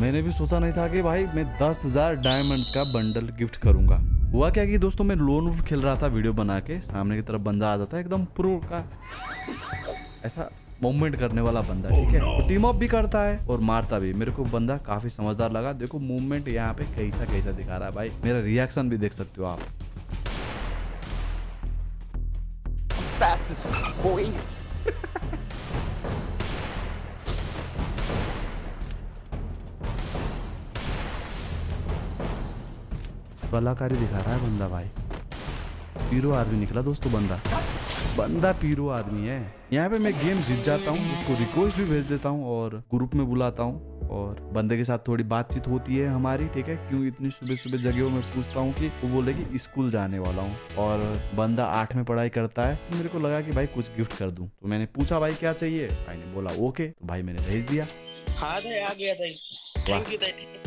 मैंने भी सोचा नहीं था कि भाई मैं 10,000 डायमंड्स का बंडल गिफ्ट करूंगा। हुआ क्या कि दोस्तों मैं लोन खेल रहा था वीडियो बना के, सामने की तरफ बंदा आ जाता है एकदम प्रो का ऐसा मूवमेंट करने वाला बंदा, ठीक है। तो टीम अप भी करता है और मारता भी। मेरे को बंदा काफी समझदार लगा। देखो मूवमेंट यहाँ पे कैसा कैसा दिखा रहा है भाई, मेरा रिएक्शन भी देख सकते हो आप। Fastest boy. कलाकारी दिखा रहा है बंदा भाई। पीरो आदमी निकला दोस्तों बंदा पीरो आदमी है। यहाँ पे मैं गेम जीत जाता हूँ, उसको रिक्वेस्ट भी भेज देता हूँ और ग्रुप में बुलाता हूँ और बंदे के साथ थोड़ी बातचीत होती है हमारी, ठीक है। क्यों इतनी सुबह सुबह जगह में पूछता हूँ कि वो बोले कि स्कूल जाने वाला हूँ और बंदा 8 में पढ़ाई करता है। तो मेरे को लगा कि भाई कुछ गिफ्ट कर दूं, तो मैंने पूछा भाई क्या चाहिए। भाई ने बोला ओके, तो भाई मैंने भेज दिया। हाँ भाई आ गया भाई। Thank you.